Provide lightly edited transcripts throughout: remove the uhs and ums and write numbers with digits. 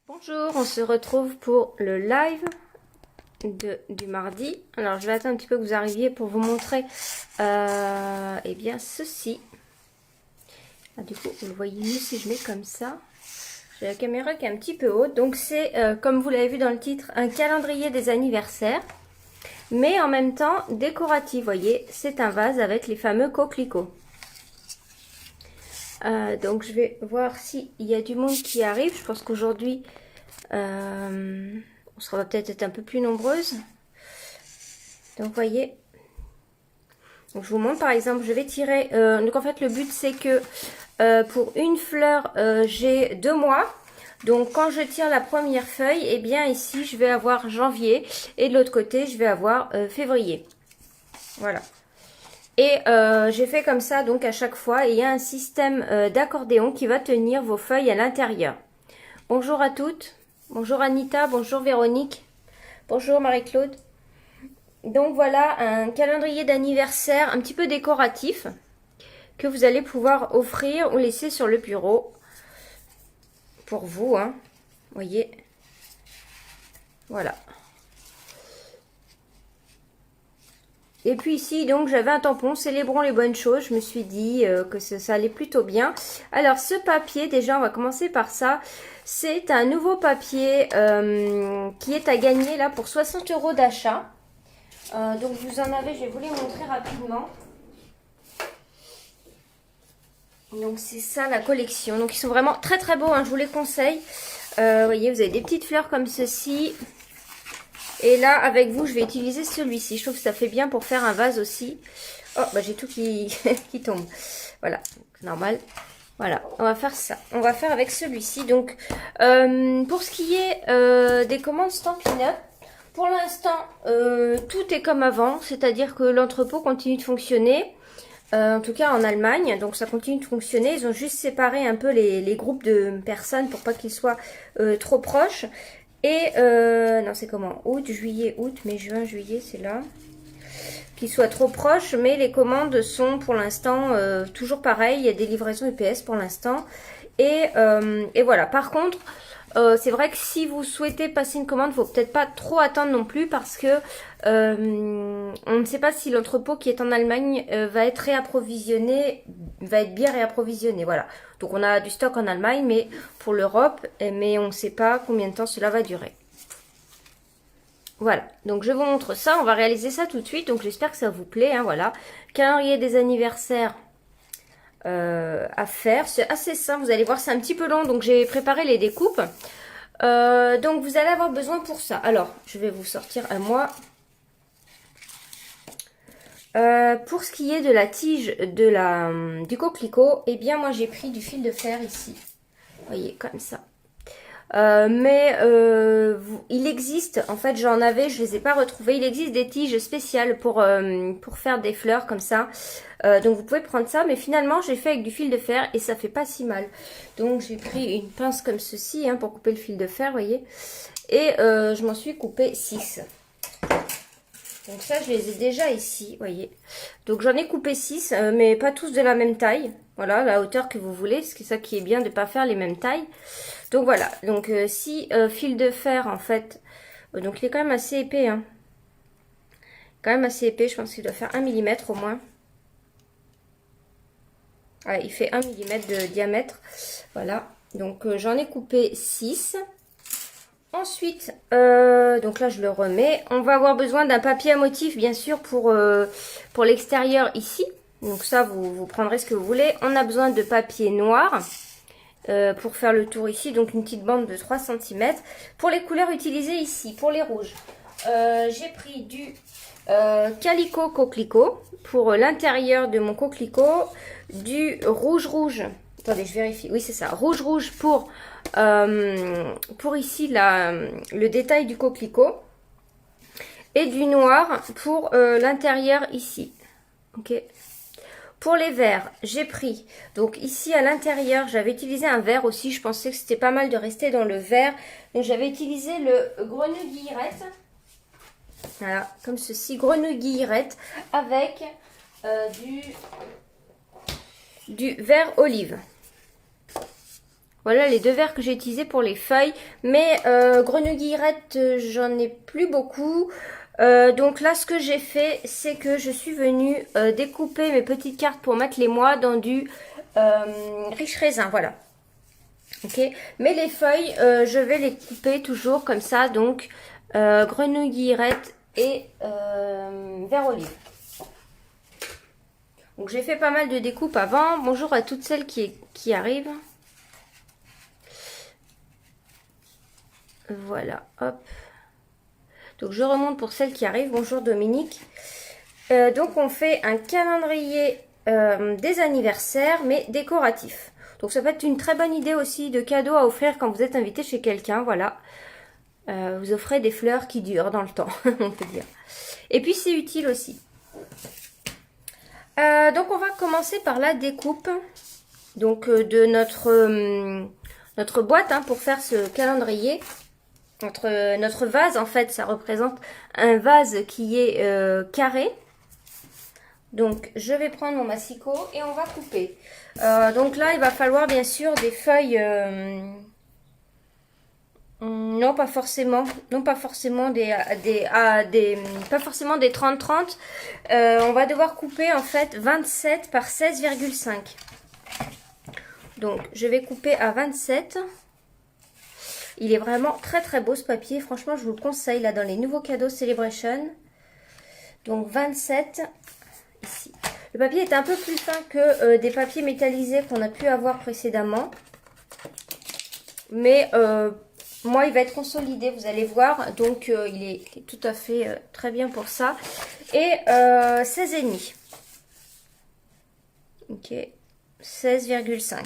Bonjour, on se retrouve pour le live du mardi. Alors je vais attendre un petit peu que vous arriviez pour vous montrer eh bien ceci. Ah, du coup vous le voyez mieux si je mets comme ça. J'ai la caméra qui est un petit peu haute. Donc c'est comme vous l'avez vu dans le titre, un calendrier des anniversaires. Mais en même temps décoratif, vous voyez, c'est un vase avec les fameux coquelicots. Donc je vais voir s'il y a du monde qui arrive. Je pense qu'aujourd'hui on sera peut-être être un peu plus nombreuses. Donc vous voyez, donc, je vous montre par exemple, je vais tirer, donc en fait le but c'est que pour une fleur j'ai 2 mois. Donc quand je tire la première feuille, et bien ici je vais avoir janvier et de l'autre côté je vais avoir février. Voilà. Et j'ai fait comme ça donc à chaque fois, et il y a un système d'accordéon qui va tenir vos feuilles à l'intérieur. Bonjour à toutes, bonjour Anita, bonjour Véronique, bonjour Marie-Claude. Donc voilà un calendrier d'anniversaire un petit peu décoratif que vous allez pouvoir offrir ou laisser sur le bureau pour vous, hein. Vous voyez, voilà. Et puis ici, donc, j'avais un tampon, célébrons les bonnes choses. Je me suis dit que ça allait plutôt bien. Alors, ce papier, déjà, on va commencer par ça. C'est un nouveau papier qui est à gagner, là, pour 60 € d'achat. Donc, vous en avez, je vais vous les montrer rapidement. Donc, c'est ça, la collection. Donc, ils sont vraiment très, très beaux, hein, je vous les conseille. Vous voyez, vous avez des petites fleurs comme ceci. Et là, avec vous, je vais utiliser celui-ci. Je trouve que ça fait bien pour faire un vase aussi. Oh, bah j'ai tout qui, qui tombe. Voilà, normal. Voilà, on va faire ça. On va faire avec celui-ci. Donc, pour ce qui est des commandes Stampin' Up, pour l'instant, tout est comme avant. C'est-à-dire que l'entrepôt continue de fonctionner. En tout cas en Allemagne, donc ça continue de fonctionner. Ils ont juste séparé un peu les groupes de personnes pour pas qu'ils soient trop proches. Et non, c'est comment? Août, juillet, août, mai, juin, juillet, c'est là. Qu'ils soient trop proches, mais les commandes sont pour l'instant toujours pareilles. Il y a des livraisons UPS pour l'instant. Et voilà. Par contre, c'est vrai que si vous souhaitez passer une commande, il ne faut peut-être pas trop attendre non plus parce que on ne sait pas si l'entrepôt qui est en Allemagne va être réapprovisionné, va être bien réapprovisionné. Voilà. Donc on a du stock en Allemagne, mais pour l'Europe, mais on ne sait pas combien de temps cela va durer. Voilà, donc je vous montre ça, on va réaliser ça tout de suite, donc j'espère que ça vous plaît, hein, voilà. Calendrier des anniversaires à faire, c'est assez simple, vous allez voir, c'est un petit peu long, donc j'ai préparé les découpes. Donc vous allez avoir besoin pour ça. Alors, je vais vous sortir à moi. Pour ce qui est de la tige du coquelicot, eh bien moi j'ai pris du fil de fer ici. Vous voyez, comme ça. Il existe, en fait j'en avais, je les ai pas retrouvés. Il existe des tiges spéciales pour faire des fleurs comme ça. Donc vous pouvez prendre ça, mais finalement j'ai fait avec du fil de fer et ça fait pas si mal. Donc j'ai pris une pince comme ceci, hein, pour couper le fil de fer, vous voyez. Et je m'en suis coupé 6. Donc ça, je les ai déjà ici, vous voyez. Donc j'en ai coupé 6, mais pas tous de la même taille. Voilà, la hauteur que vous voulez. C'est ça qui est bien de ne pas faire les mêmes tailles. Donc voilà, donc si fil de fer, en fait, donc il est quand même assez épais, hein. Quand même assez épais, je pense qu'il doit faire 1 mm au moins. Ouais, il fait 1 mm de diamètre. Voilà, donc j'en ai coupé 6. Ensuite, donc là je le remets. On va avoir besoin d'un papier à motif bien sûr pour l'extérieur ici. Donc ça vous prendrez ce que vous voulez. On a besoin de papier noir pour faire le tour ici. Donc une petite bande de 3 cm. Pour les couleurs utilisées ici, pour les rouges, j'ai pris du calico coquelicot pour l'intérieur de mon coquelicot. Du rouge. Attendez, je vérifie. Oui, c'est ça. Rouge pour ici le détail du coquelicot. Et du noir pour l'intérieur ici. Ok. Pour les verts, j'ai pris. Donc ici à l'intérieur, j'avais utilisé un vert aussi. Je pensais que c'était pas mal de rester dans le vert. Donc j'avais utilisé le grenouille guillerette. Voilà, comme ceci. Grenouille guillerette avec du vert olive. Voilà les deux verres que j'ai utilisés pour les feuilles. Mais grenouille guillerette, j'en ai plus beaucoup. Donc là, ce que j'ai fait, c'est que je suis venue découper mes petites cartes pour mettre les mois dans du riche raisin. Voilà. Ok. Mais les feuilles, je vais les couper toujours comme ça. Donc, grenouille guillerette et vert olive. Donc j'ai fait pas mal de découpes avant. Bonjour à toutes celles qui arrivent. Voilà, hop. Donc je remonte pour celles qui arrivent. Bonjour Dominique. Donc on fait un calendrier des anniversaires, mais décoratif. Donc ça peut être une très bonne idée aussi de cadeau à offrir quand vous êtes invité chez quelqu'un. Voilà. Vous offrez des fleurs qui durent dans le temps, on peut dire. Et puis c'est utile aussi. Donc on va commencer par la découpe donc de notre boîte hein, pour faire ce calendrier. Notre vase en fait, ça représente un vase qui est carré. Donc je vais prendre mon massicot et on va couper. Donc là il va falloir bien sûr des feuilles. Non, pas forcément. Non, pas forcément pas forcément des 30-30. On va devoir couper en fait 27 par 16,5. Donc, je vais couper à 27. Il est vraiment très très beau ce papier. Franchement, je vous le conseille là dans les nouveaux cadeaux Celebration. Donc, 27 ici. Le papier est un peu plus fin que des papiers métallisés qu'on a pu avoir précédemment. Mais moi, il va être consolidé, vous allez voir. Donc, il est tout à fait très bien pour ça. Et 16,5. Ok, 16,5.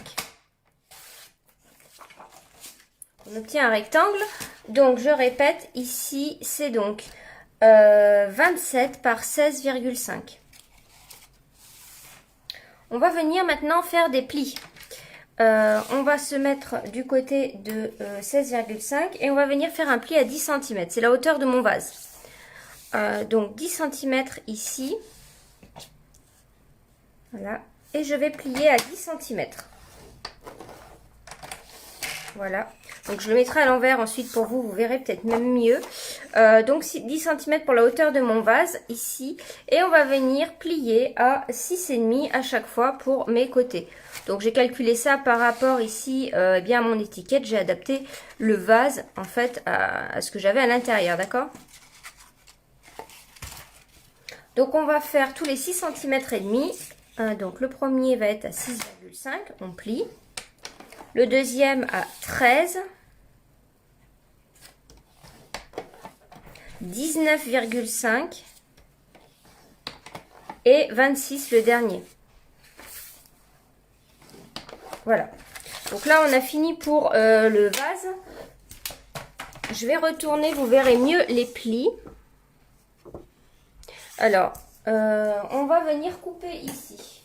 On obtient un rectangle. Donc, je répète, ici, c'est donc 27 par 16,5. On va venir maintenant faire des plis. On va se mettre du côté de 16,5 et on va venir faire un pli à 10 cm. C'est la hauteur de mon vase. Donc 10 cm ici. Voilà. Et je vais plier à 10 cm. Voilà. Donc je le mettrai à l'envers ensuite pour vous. Vous verrez peut-être même mieux. Donc 10 cm pour la hauteur de mon vase ici. Et on va venir plier à 6,5 à chaque fois pour mes côtés. Donc j'ai calculé ça par rapport ici bien à mon étiquette. J'ai adapté le vase en fait à ce que j'avais à l'intérieur, d'accord? Donc on va faire tous les 6 cm et demi. Donc le premier va être à 6,5, on plie. Le deuxième à 13. 19,5 et 26 le dernier. Voilà. Donc là, on a fini pour le vase. Je vais retourner, vous verrez mieux les plis. Alors, on va venir couper ici.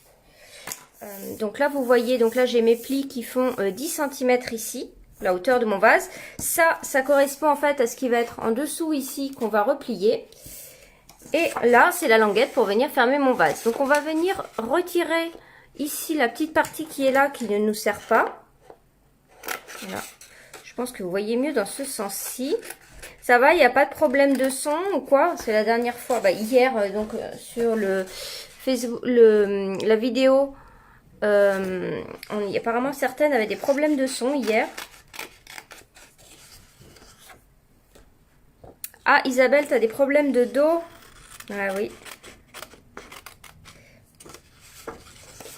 Donc là, vous voyez, donc là, j'ai mes plis qui font 10 cm ici, la hauteur de mon vase. Ça correspond en fait à ce qui va être en dessous ici, qu'on va replier. Et là, c'est la languette pour venir fermer mon vase. Donc, on va venir retirer ici la petite partie qui est là, qui ne nous sert pas. Voilà. Je pense que vous voyez mieux dans ce sens-ci. Ça va, il n'y a pas de problème de son ou quoi? C'est la dernière fois, hier, donc sur le Facebook, la vidéo, apparemment certaines avaient des problèmes de son hier. Ah, Isabelle, tu as des problèmes de dos? Ah oui.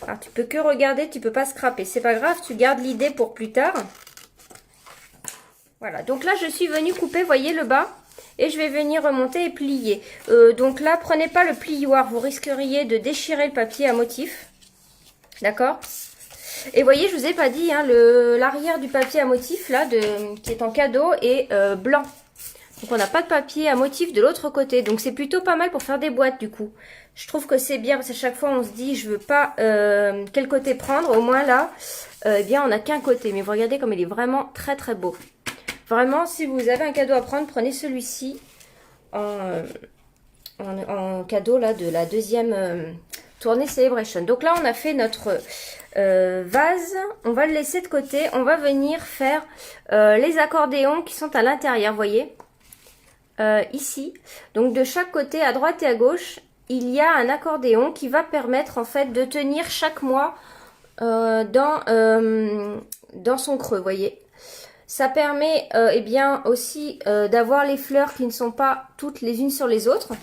Alors, tu peux que regarder, tu peux pas scraper. C'est pas grave, tu gardes l'idée pour plus tard. Voilà, donc là, je suis venue couper, voyez, le bas. Et je vais venir remonter et plier. Donc là, prenez pas le plioir. Vous risqueriez de déchirer le papier à motif. D'accord? Et voyez, je vous ai pas dit, hein, l'arrière du papier à motif, là, qui est en cadeau, est blanc. Donc on n'a pas de papier à motif de l'autre côté. Donc c'est plutôt pas mal pour faire des boîtes du coup. Je trouve que c'est bien parce qu'à chaque fois on se dit je veux pas quel côté prendre. Au moins là, eh bien on n'a qu'un côté. Mais vous regardez comme il est vraiment très très beau. Vraiment, si vous avez un cadeau à prendre, prenez celui-ci en cadeau là de la deuxième tourner Celebration. Donc là, on a fait notre vase. On va le laisser de côté. On va venir faire les accordéons qui sont à l'intérieur, vous voyez, ici. Donc de chaque côté, à droite et à gauche, il y a un accordéon qui va permettre en fait de tenir chaque mois dans son creux, vous voyez. Ça permet eh bien aussi d'avoir les fleurs qui ne sont pas toutes les unes sur les autres.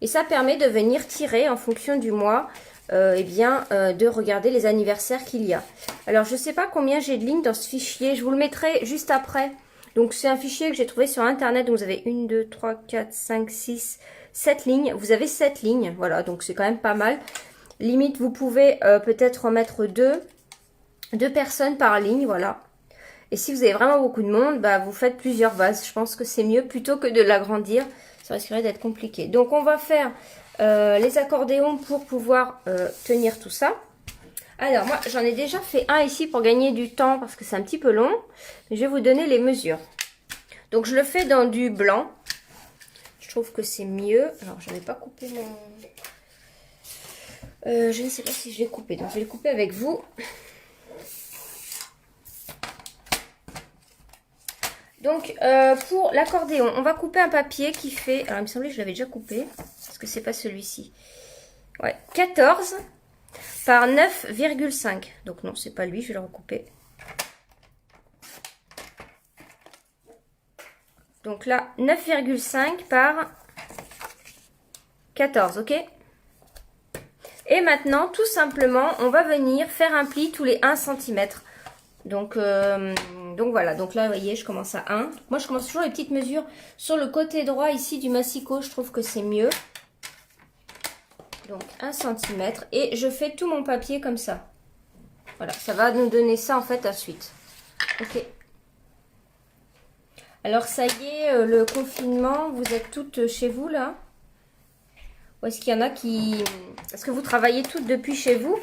Et ça permet de venir tirer en fonction du mois, eh bien, de regarder les anniversaires qu'il y a. Alors, je ne sais pas combien j'ai de lignes dans ce fichier. Je vous le mettrai juste après. Donc, c'est un fichier que j'ai trouvé sur Internet. Donc, vous avez 1, 2, 3, 4, 5, 6, 7 lignes. Vous avez 7 lignes. Voilà, donc c'est quand même pas mal. Limite, vous pouvez peut-être en mettre deux personnes par ligne. Voilà. Et si vous avez vraiment beaucoup de monde, bah, vous faites plusieurs vases. Je pense que c'est mieux plutôt que de l'agrandir. Ça risquerait d'être compliqué. Donc, on va faire les accordéons pour pouvoir tenir tout ça. Alors, moi, j'en ai déjà fait un ici pour gagner du temps parce que c'est un petit peu long. Mais je vais vous donner les mesures. Donc, je le fais dans du blanc. Je trouve que c'est mieux. Alors, je n'avais pas coupé mon... je ne sais pas si je l'ai coupé. Donc, je vais le couper avec vous. Donc, pour l'accordéon, on va couper un papier qui fait... Alors, il me semblait que je l'avais déjà coupé. Parce que c'est pas celui-ci. Ouais, 14 par 9,5. Donc, non, c'est pas lui, je vais le recouper. Donc là, 9,5 par 14, ok? Et maintenant, tout simplement, on va venir faire un pli tous les 1 cm. Donc voilà, donc là, vous voyez, je commence à 1. Moi, je commence toujours les petites mesures sur le côté droit ici du massicot. Je trouve que c'est mieux. Donc 1 cm. Et je fais tout mon papier comme ça. Voilà, ça va nous donner ça en fait ensuite. Ok. Alors ça y est, le confinement, vous êtes toutes chez vous là? Ou est-ce qu'il y en a qui... Est-ce que vous travaillez toutes depuis chez vous?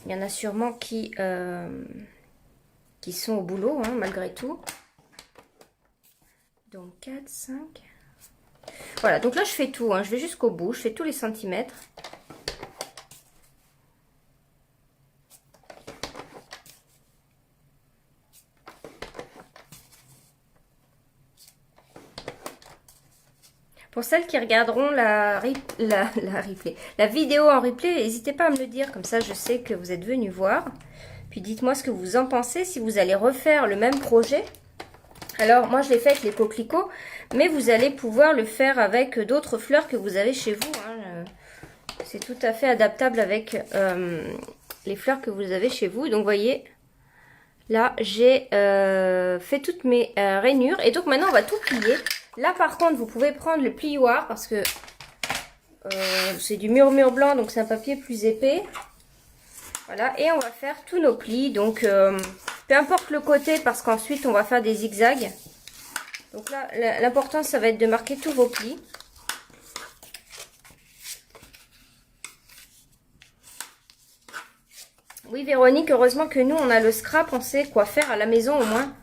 Il y en a sûrement qui sont au boulot, hein, malgré tout. Donc 4, 5... Voilà, donc là je fais tout, hein, je vais jusqu'au bout, je fais tous les centimètres. Pour celles qui regarderont la vidéo en replay, n'hésitez pas à me le dire, comme ça je sais que vous êtes venus voir. Puis dites-moi ce que vous en pensez, si vous allez refaire le même projet. Alors moi je l'ai fait avec les coquelicots, mais vous allez pouvoir le faire avec d'autres fleurs que vous avez chez vous. Hein. C'est tout à fait adaptable avec les fleurs que vous avez chez vous. Donc vous voyez, là j'ai fait toutes mes rainures. Et donc maintenant on va tout plier. Là par contre vous pouvez prendre le plioir parce que c'est du murmure blanc, donc c'est un papier plus épais. Voilà, et on va faire tous nos plis. Donc peu importe le côté parce qu'ensuite on va faire des zigzags. Donc là l'important ça va être de marquer tous vos plis. Oui Véronique, heureusement que nous on a le scrap, on sait quoi faire à la maison au moins.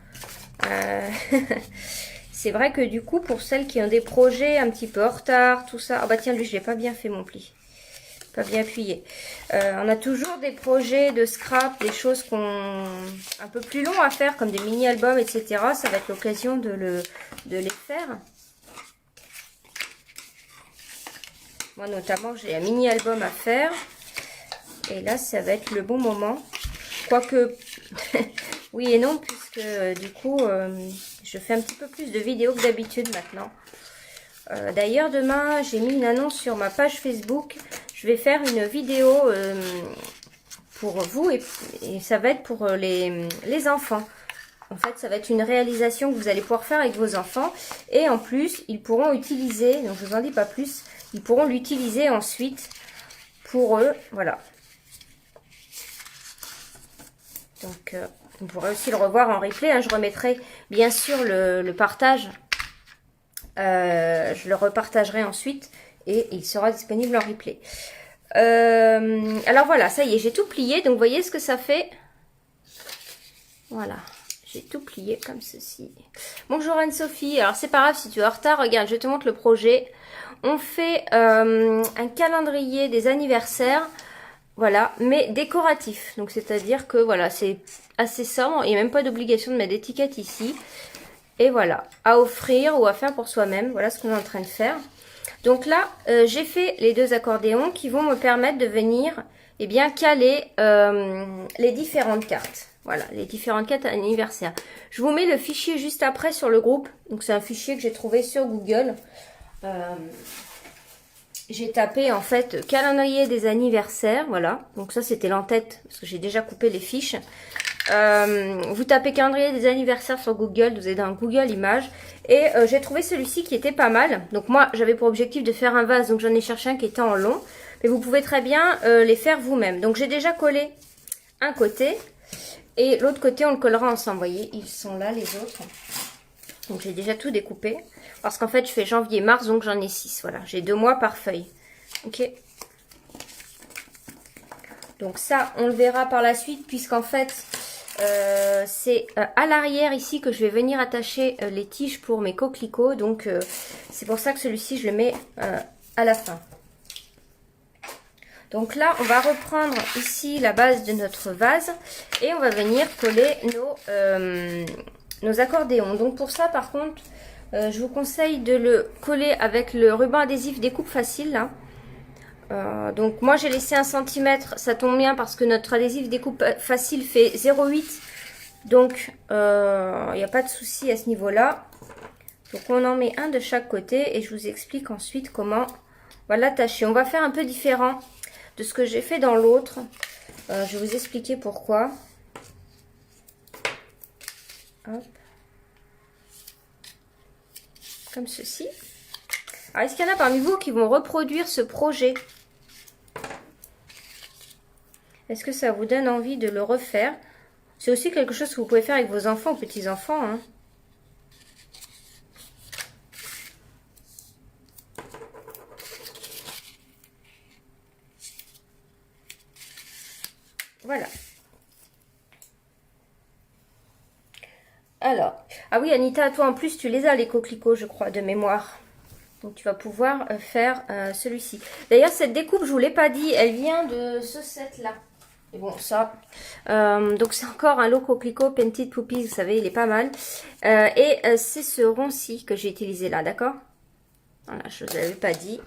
C'est vrai que du coup, pour celles qui ont des projets un petit peu en retard, tout ça... Ah bah tiens, lui, je l'ai pas bien fait mon pli. Pas bien appuyé. On a toujours des projets de scrap, des choses un peu plus longs à faire, comme des mini-albums, etc. Ça va être l'occasion de les faire. Moi, notamment, j'ai un mini-album à faire. Et là, ça va être le bon moment. Quoique... oui et non, puisque du coup... je fais un petit peu plus de vidéos que d'habitude maintenant. D'ailleurs, demain, j'ai mis une annonce sur ma page Facebook. Je vais faire une vidéo pour vous et ça va être pour les enfants. En fait, ça va être une réalisation que vous allez pouvoir faire avec vos enfants. Et en plus, ils pourront utiliser, donc je vous en dis pas plus, ils pourront l'utiliser ensuite pour eux. Voilà. Donc... vous pourrez aussi le revoir en replay. Hein. Je remettrai bien sûr le partage. Je le repartagerai ensuite et il sera disponible en replay. Alors voilà, ça y est, j'ai tout plié. Donc vous voyez ce que ça fait. Voilà. J'ai tout plié comme ceci. Bonjour Anne-Sophie. Alors c'est pas grave si tu es en retard. Regarde, je te montre le projet. On fait un calendrier des anniversaires. Voilà, mais décoratif. Donc c'est-à-dire que voilà, c'est assez sobre. Il n'y a même pas d'obligation de mettre d'étiquette ici. Et voilà, à offrir ou à faire pour soi-même. Voilà ce qu'on est en train de faire. Donc là, j'ai fait les deux accordéons qui vont me permettre de venir caler les différentes cartes. Voilà, les différentes cartes anniversaires. Je vous mets le fichier juste après sur le groupe. Donc c'est un fichier que j'ai trouvé sur Google. J'ai tapé en fait calendrier des anniversaires. Voilà, donc ça c'était l'entête parce que j'ai déjà coupé les fiches. Vous tapez calendrier des anniversaires sur Google, vous êtes dans Google Images et j'ai trouvé celui-ci qui était pas mal. Donc moi j'avais pour objectif de faire un vase, donc j'en ai cherché un qui était en long, mais vous pouvez très bien les faire vous-même. Donc j'ai déjà collé un côté et l'autre côté on le collera ensemble, vous voyez, ils sont là les autres. Donc j'ai déjà tout découpé parce qu'en fait je fais janvier-mars, donc j'en ai 6, voilà, j'ai 2 mois par feuille. Ok. Donc ça on le verra par la suite puisqu'en fait c'est à l'arrière ici que je vais venir attacher les tiges pour mes coquelicots. Donc c'est pour ça que celui-ci je le mets à la fin. Donc là on va reprendre ici la base de notre vase et on va venir coller nos accordéons. Donc pour ça par contre je vous conseille de le coller avec le ruban adhésif découpe facile là. Donc moi j'ai laissé 1 cm, ça tombe bien parce que notre adhésif découpe facile fait 0,8, donc il n'y a pas de souci à ce niveau là. Donc on en met un de chaque côté et je vous explique ensuite comment on va l'attacher. On va faire un peu différent de ce que j'ai fait dans l'autre, je vais vous expliquer pourquoi. Hop. Comme ceci. Alors est-ce qu'il y en a parmi vous qui vont reproduire ce projet ? Est-ce que ça vous donne envie de le refaire? C'est aussi quelque chose que vous pouvez faire avec vos enfants ou petits-enfants. Hein. Voilà. Alors, ah oui Anita, toi en plus tu les as les coquelicots je crois de mémoire. Donc tu vas pouvoir faire celui-ci. D'ailleurs cette découpe je vous l'ai pas dit, elle vient de ce set là. Et bon, ça, donc c'est encore un lot coquelicot Painted Puppies, vous savez, il est pas mal. C'est ce rond-ci que j'ai utilisé là, d'accord? Voilà, je ne vous l'avais pas dit.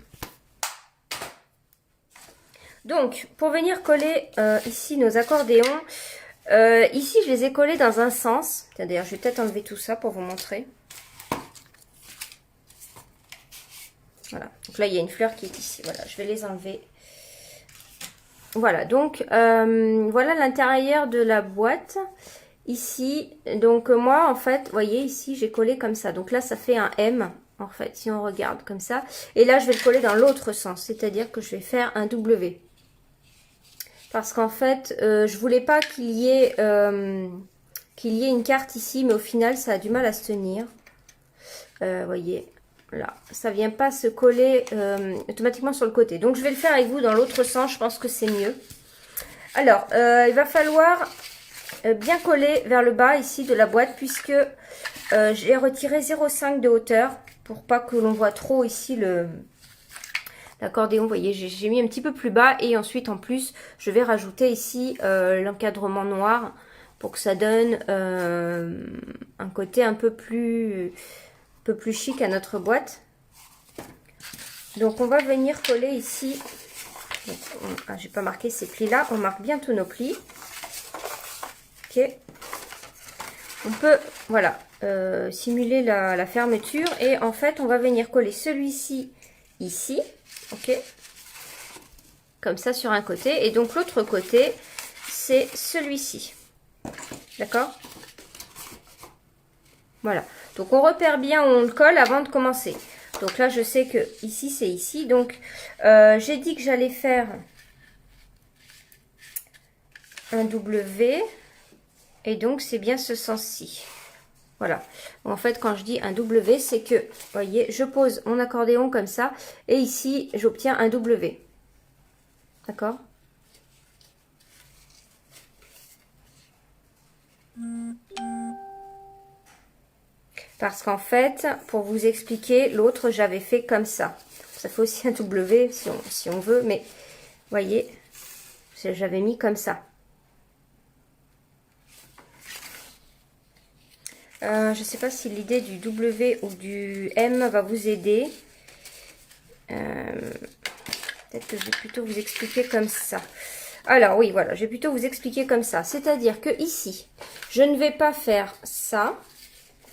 Donc, pour venir coller ici nos accordéons, ici je les ai collés dans un sens. D'ailleurs, je vais peut-être enlever tout ça pour vous montrer. Voilà, donc là il y a une fleur qui est ici, voilà, je vais les enlever. Voilà, donc voilà l'intérieur de la boîte ici. Donc moi en fait, vous voyez ici j'ai collé comme ça. Donc là ça fait un M en fait si on regarde comme ça. Et là je vais le coller dans l'autre sens, c'est-à-dire que je vais faire un W. Parce qu'en fait je voulais pas qu'il y ait une carte ici, mais au final ça a du mal à se tenir. Voyez. Là, ça vient pas se coller automatiquement sur le côté. Donc je vais le faire avec vous dans l'autre sens, je pense que c'est mieux. Alors, il va falloir bien coller vers le bas ici de la boîte puisque j'ai retiré 0,5 de hauteur pour pas que l'on voit trop ici l'accordéon. Vous voyez, j'ai mis un petit peu plus bas et ensuite en plus je vais rajouter ici l'encadrement noir pour que ça donne un côté un peu plus chic à notre boîte. Donc on va venir coller ici. J'ai pas marqué ces plis là, on marque bien tous nos plis. Ok, on peut voilà simuler la fermeture et en fait on va venir coller celui-ci ici, ok, comme ça sur un côté, et donc l'autre côté c'est celui-ci, d'accord. Voilà, donc on repère bien où on le colle avant de commencer. Donc là je sais que ici c'est ici, donc j'ai dit que j'allais faire un W et donc c'est bien ce sens-ci. Voilà, en fait quand je dis un W c'est que, vous voyez, je pose mon accordéon comme ça et ici j'obtiens un W, d'accord. Parce qu'en fait, pour vous expliquer, l'autre, j'avais fait comme ça. Ça fait aussi un W si on veut, mais voyez, j'avais mis comme ça. Je ne sais pas si l'idée du W ou du M va vous aider. Peut-être que je vais plutôt vous expliquer comme ça. Alors oui, voilà, je vais plutôt vous expliquer comme ça. C'est-à-dire que ici, je ne vais pas faire ça.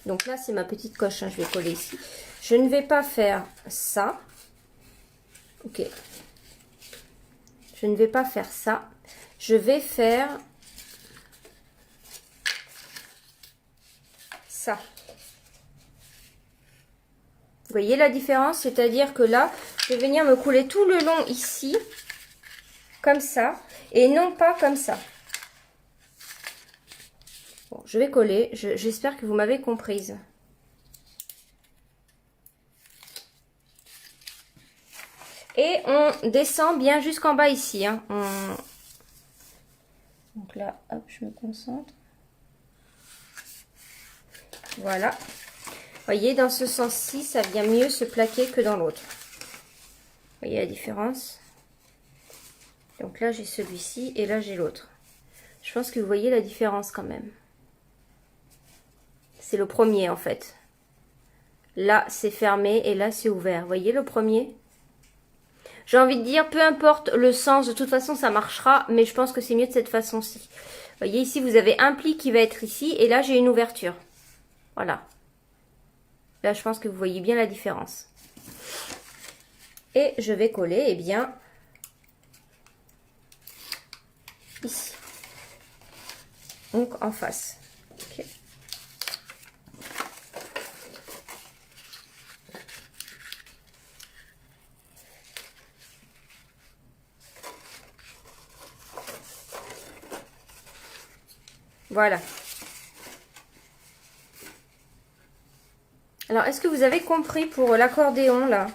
Donc là, c'est ma petite coche, hein, je vais coller ici. Je ne vais pas faire ça. Ok. Je ne vais pas faire ça. Je vais faire ça. Vous voyez la différence? C'est-à-dire que là, je vais venir me couler tout le long ici, comme ça, et non pas comme ça. Bon, je vais coller. J'espère que vous m'avez comprise. Et on descend bien jusqu'en bas ici. Hein. Donc là, hop, je me concentre. Voilà. Vous voyez, dans ce sens-ci, ça vient mieux se plaquer que dans l'autre. Vous voyez la différence? Donc là, j'ai celui-ci et là, j'ai l'autre. Je pense que vous voyez la différence quand même. C'est le premier en fait. Là, c'est fermé et là, c'est ouvert. Vous voyez le premier? J'ai envie de dire, peu importe le sens, de toute façon, ça marchera. Mais je pense que c'est mieux de cette façon-ci. Vous voyez, ici, vous avez un pli qui va être ici. Et là, j'ai une ouverture. Voilà. Là, je pense que vous voyez bien la différence. Et je vais coller, eh bien, ici. Donc, en face. Okay. Voilà. Alors, est-ce que vous avez compris pour l'accordéon, là?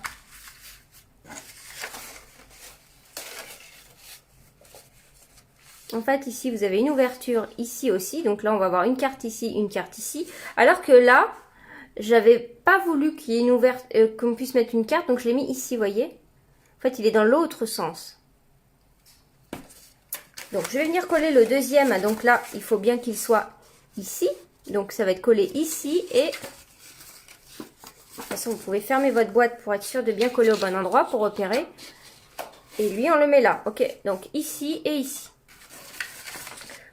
En fait, ici, vous avez une ouverture ici aussi. Donc là, on va avoir une carte ici, une carte ici. Alors que là, j'avais pas voulu qu'il y ait une ouverture, qu'on puisse mettre une carte. Donc, je l'ai mis ici, vous voyez? En fait, il est dans l'autre sens. Donc, je vais venir coller le deuxième. Donc là, il faut bien qu'il soit ici. Donc, ça va être collé ici. Et de toute façon, vous pouvez fermer votre boîte pour être sûr de bien coller au bon endroit pour repérer. Et lui, on le met là. Ok, donc ici et ici.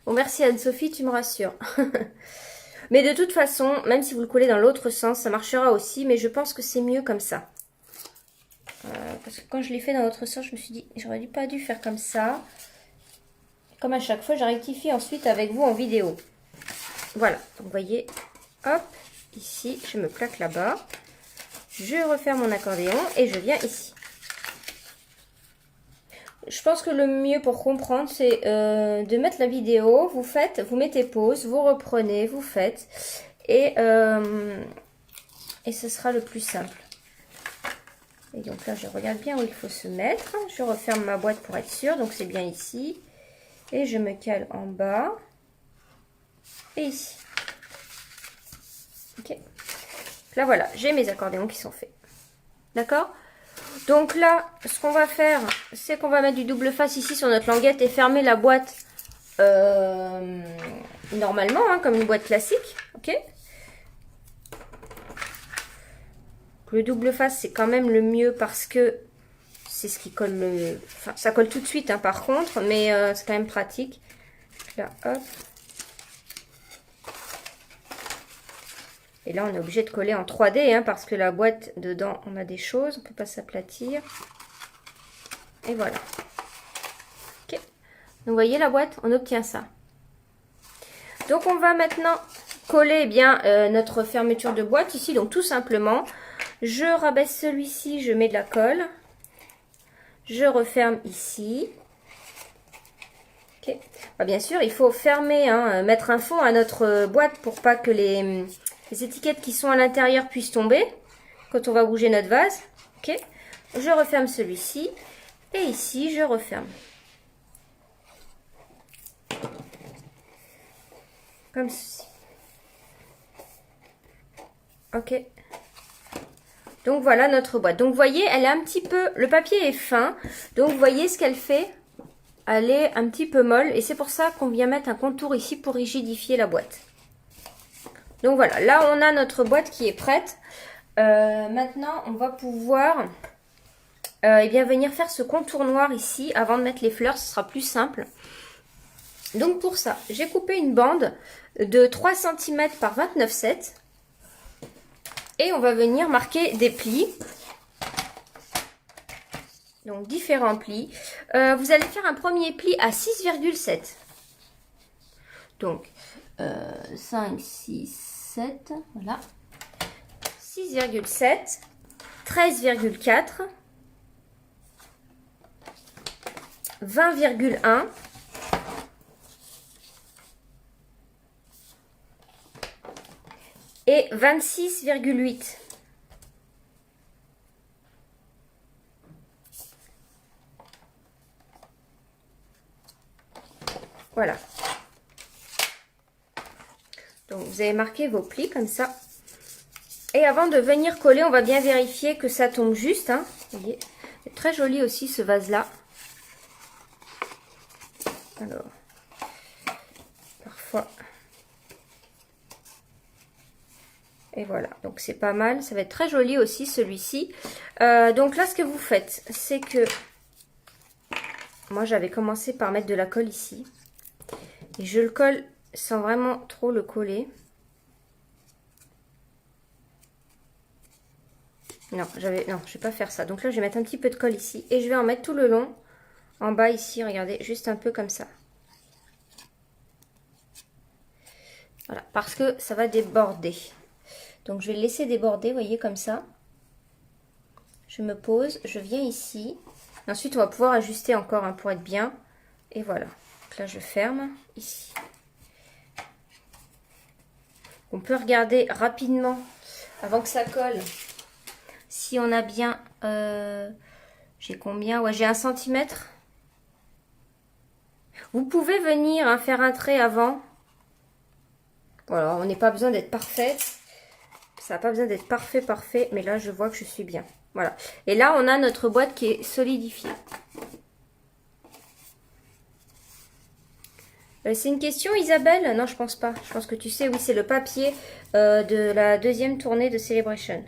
Bon, merci Anne-Sophie, tu me rassures. Mais de toute façon, même si vous le collez dans l'autre sens, ça marchera aussi. Mais je pense que c'est mieux comme ça. Parce que quand je l'ai fait dans l'autre sens, je me suis dit, j'aurais pas dû faire comme ça. Comme à chaque fois, je rectifie ensuite avec vous en vidéo. Voilà, donc vous voyez, hop, ici, je me plaque là-bas. Je referme mon accordéon et je viens ici. Je pense que le mieux pour comprendre, c'est de mettre la vidéo. Vous mettez pause, vous reprenez, vous faites. Et ce sera le plus simple. Et donc là, je regarde bien où il faut se mettre. Je referme ma boîte pour être sûre. Donc c'est bien ici. Et je me cale en bas. Et ici. Ok. Là, voilà, j'ai mes accordéons qui sont faits. D'accord ? Donc là, ce qu'on va faire, c'est qu'on va mettre du double face ici sur notre languette et fermer la boîte normalement, hein, comme une boîte classique. Ok. Le double face, c'est quand même le mieux parce que c'est ce qui colle le... Enfin, ça colle tout de suite, hein, par contre, mais c'est quand même pratique. Là, hop. Et là, on est obligé de coller en 3D, hein, parce que la boîte, dedans, on a des choses. On ne peut pas s'aplatir. Et voilà. Ok. Donc, vous voyez la boîte, on obtient ça. Donc, on va maintenant coller eh bien notre fermeture de boîte ici. Donc, tout simplement, je rabaisse celui-ci, je mets de la colle. Je referme ici. Ok. Bah, bien sûr, il faut fermer, hein, mettre un fond à notre boîte pour pas que les étiquettes qui sont à l'intérieur puissent tomber quand on va bouger notre vase. Ok. Je referme celui-ci. Et ici, je referme. Comme ceci. Ok. Donc voilà notre boîte. Donc vous voyez, elle est un petit peu... Le papier est fin. Donc vous voyez ce qu'elle fait. Elle est un petit peu molle. Et c'est pour ça qu'on vient mettre un contour ici pour rigidifier la boîte. Donc voilà, là on a notre boîte qui est prête. Maintenant, on va pouvoir eh bien, venir faire ce contour noir ici. Avant de mettre les fleurs, ce sera plus simple. Donc pour ça, j'ai coupé une bande de 3 cm par 29,7. Et on va venir marquer des plis. Donc différents plis. Vous allez faire un premier pli à 6,7. Donc 5, 6, 7. Voilà. 6,7. 13,4. 20,1. Et 26,8. Voilà. Donc vous avez marqué vos plis comme ça. Et avant de venir coller, on va bien vérifier que ça tombe juste. Hein. Vous voyez, c'est très joli aussi ce vase-là. Alors, parfois... Et voilà, donc c'est pas mal. Ça va être très joli aussi celui-ci. Donc là, ce que vous faites, c'est que... Moi, j'avais commencé par mettre de la colle ici. Et je le colle sans vraiment trop le coller. Non, je vais pas faire ça. Donc là, je vais mettre un petit peu de colle ici. Et je vais en mettre tout le long. En bas ici, regardez, juste un peu comme ça. Voilà, parce que ça va déborder. Donc je vais le laisser déborder, vous voyez, comme ça. Je me pose, je viens ici. Ensuite, on va pouvoir ajuster encore hein, pour être bien. Et voilà. Donc là, je ferme ici. On peut regarder rapidement, avant que ça colle, si on a bien... j'ai combien? Ouais, j'ai 1 cm. Vous pouvez venir hein, faire un trait avant. Voilà, on n'est pas besoin d'être parfait. Ça n'a pas besoin d'être parfait. Mais là, je vois que je suis bien. Voilà. Et là, on a notre boîte qui est solidifiée. C'est une question, Isabelle? Non, je pense pas. Je pense que tu sais, oui, c'est le papier de la deuxième tournée de Celebration.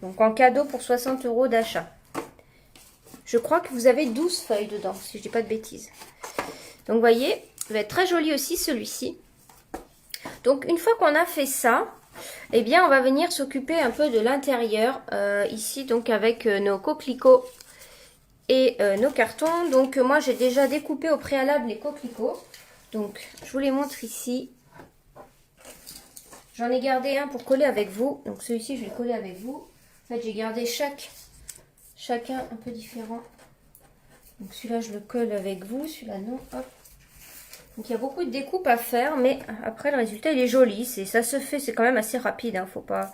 Donc, en cadeau pour 60 € d'achat. Je crois que vous avez 12 feuilles dedans, si je dis pas de bêtises. Donc, vous voyez, il va être très joli aussi, celui-ci. Donc, une fois qu'on a fait ça, eh bien, on va venir s'occuper un peu de l'intérieur, ici, donc, avec nos coquelicots et nos cartons. Donc moi j'ai déjà découpé au préalable les coquelicots. Donc je vous les montre ici. J'en ai gardé un pour coller avec vous. Donc celui-ci je vais le coller avec vous. En fait j'ai gardé chacun un peu différent. Donc celui-là je le colle avec vous, celui-là non. Hop. Donc il y a beaucoup de découpes à faire, mais après le résultat il est joli. Ça se fait, c'est quand même assez rapide. Hein, faut pas.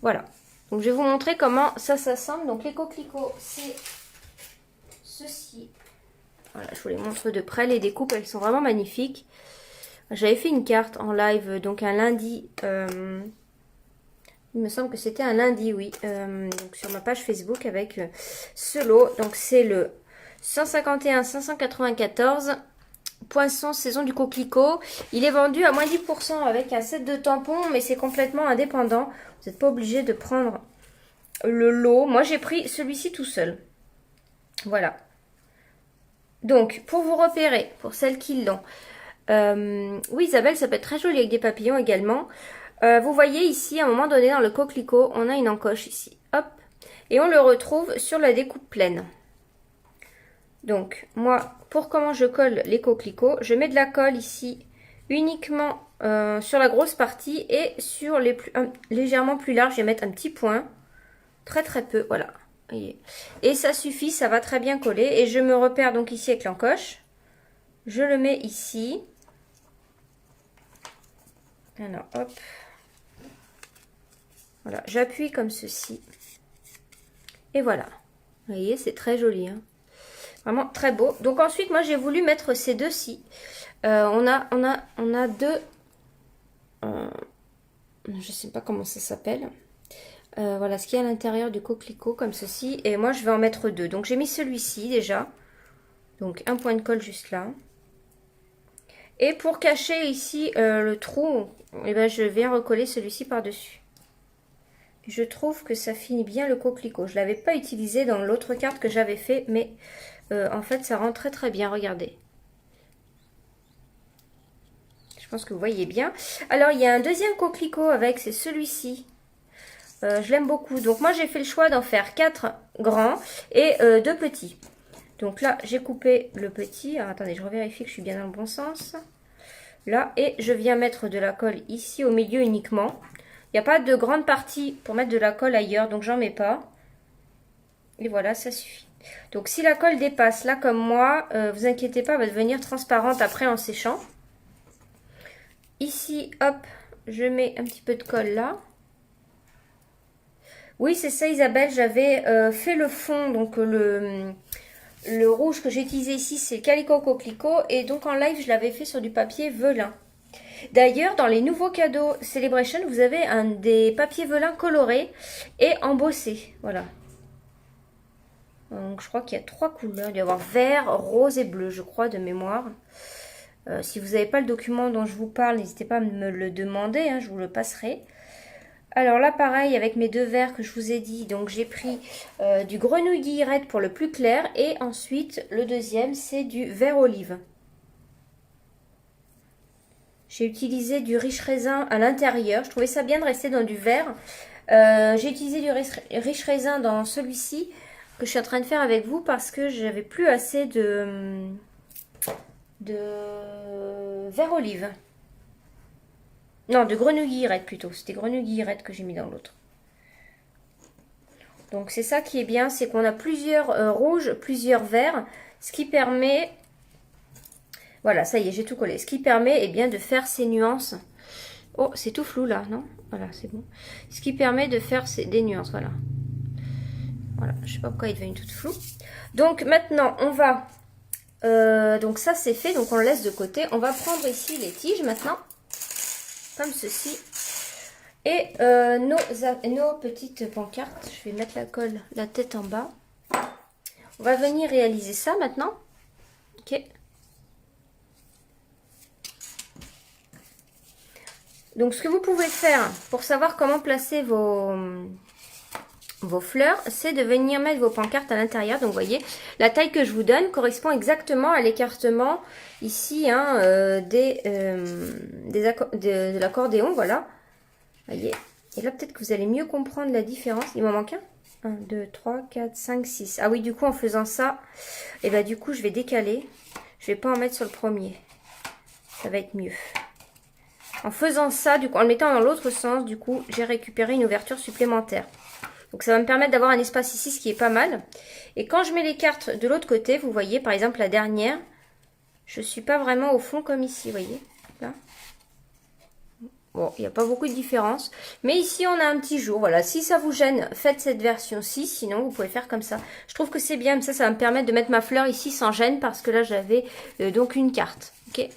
Voilà. Donc je vais vous montrer comment ça s'assemble. Donc les coquelicots c'est ceci. Voilà, je vous les montre de près. Les découpes, elles sont vraiment magnifiques. J'avais fait une carte en live, donc un lundi. Il me semble que c'était un lundi, oui. Donc sur ma page Facebook avec ce lot. Donc c'est le 151 594 Poisson saison du coquelicot. Il est vendu à moins 10% avec un set de tampons, mais c'est complètement indépendant. Vous n'êtes pas obligé de prendre le lot. Moi, j'ai pris celui-ci tout seul. Voilà. Donc, pour vous repérer, pour celles qui l'ont, oui Isabelle, ça peut être très joli avec des papillons également. Vous voyez ici, à un moment donné dans le coquelicot, on a une encoche ici. Hop. Et on le retrouve sur la découpe pleine. Donc, moi, pour comment je colle les coquelicots, je mets de la colle ici uniquement sur la grosse partie et sur les plus, légèrement plus larges, je vais mettre un petit point. Très très peu, voilà. Voyez. Et ça suffit, ça va très bien coller. Et je me repère donc ici avec l'encoche. Je le mets ici. Alors, hop. Voilà, j'appuie comme ceci. Et voilà. Vous voyez, c'est très joli. Hein. Vraiment très beau. Donc ensuite, moi, j'ai voulu mettre ces deux-ci. On a deux... je sais pas comment ça s'appelle. Voilà ce qu'il y a à l'intérieur du coquelicot comme ceci. Et moi je vais en mettre 2. Donc j'ai mis celui-ci déjà. Donc un point de colle juste là. Et pour cacher ici le trou, eh ben, je vais recoller celui-ci par-dessus. Je trouve que ça finit bien le coquelicot. Je ne l'avais pas utilisé dans l'autre carte que j'avais fait, mais en fait ça rend très très bien, regardez. Je pense que vous voyez bien. Alors il y a un deuxième coquelicot avec, c'est celui-ci. Je l'aime beaucoup. Donc moi j'ai fait le choix d'en faire 4 grands et 2 petits. Donc là j'ai coupé le petit. Alors attendez, je revérifie que je suis bien dans le bon sens. Là, et je viens mettre de la colle ici au milieu uniquement. Il n'y a pas de grande partie pour mettre de la colle ailleurs, donc j'en mets pas. Et voilà, ça suffit. Donc si la colle dépasse, là comme moi, vous inquiétez pas, elle va devenir transparente après en séchant. Ici, hop, je mets un petit peu de colle là. Oui, c'est ça Isabelle, j'avais fait le fond, donc le rouge que j'ai utilisé ici, c'est Calico Coquelicot. Et donc en live, je l'avais fait sur du papier velin. D'ailleurs, dans les nouveaux cadeaux Celebration, vous avez des papiers velin colorés et embossés. Voilà. Donc je crois qu'il y a 3 couleurs. Il doit y avoir vert, rose et bleu, je crois, de mémoire. Si vous n'avez pas le document dont je vous parle, n'hésitez pas à me le demander, hein, je vous le passerai. Alors là, pareil, avec mes 2 verres que je vous ai dit, donc j'ai pris du grenouille guillerette pour le plus clair. Et ensuite, le deuxième, c'est du vert olive. J'ai utilisé du riche raisin à l'intérieur. Je trouvais ça bien de rester dans du vert. J'ai utilisé du riche raisin dans celui-ci que je suis en train de faire avec vous parce que j'avais plus assez de vert olive. Non, de grenouille guillerette plutôt. C'était grenouille guillerette que j'ai mis dans l'autre. Donc c'est ça qui est bien, c'est qu'on a plusieurs rouges, plusieurs verts, ce qui permet... Voilà, ça y est, j'ai tout collé. Ce qui permet eh bien, de faire ces nuances. Oh, c'est tout flou là, non? Voilà, c'est bon. Ce qui permet de faire des nuances, voilà. Voilà, je sais pas pourquoi il est devenu tout flou. Donc maintenant, on va... donc ça, c'est fait, donc on le laisse de côté. On va prendre ici les tiges maintenant, comme ceci. Et nos petites pancartes, je vais mettre la colle, la tête en bas. On va venir réaliser ça maintenant. Ok. Donc, ce que vous pouvez faire pour savoir comment placer vos fleurs, c'est de venir mettre vos pancartes à l'intérieur. Donc, vous voyez, la taille que je vous donne correspond exactement à l'écartement ici hein, de l'accordéon. Voilà. Voyez. Et là, peut-être que vous allez mieux comprendre la différence. Il m'en manque un. 1, 2, 3, 4, 5, 6. Ah oui, du coup, en faisant ça, et ben du coup, je vais décaler. Je vais pas en mettre sur le premier. Ça va être mieux. En faisant ça, du coup, en le mettant dans l'autre sens, du coup, j'ai récupéré une ouverture supplémentaire. Donc, ça va me permettre d'avoir un espace ici, ce qui est pas mal. Et quand je mets les cartes de l'autre côté, vous voyez, par exemple, la dernière, je suis pas vraiment au fond comme ici, vous voyez, là. Bon, il n'y a pas beaucoup de différence. Mais ici, on a un petit jour. Voilà, si ça vous gêne, faites cette version-ci. Sinon, vous pouvez faire comme ça. Je trouve que c'est bien. Ça va me permettre de mettre ma fleur ici sans gêne. Parce que là, j'avais donc une carte. Ok.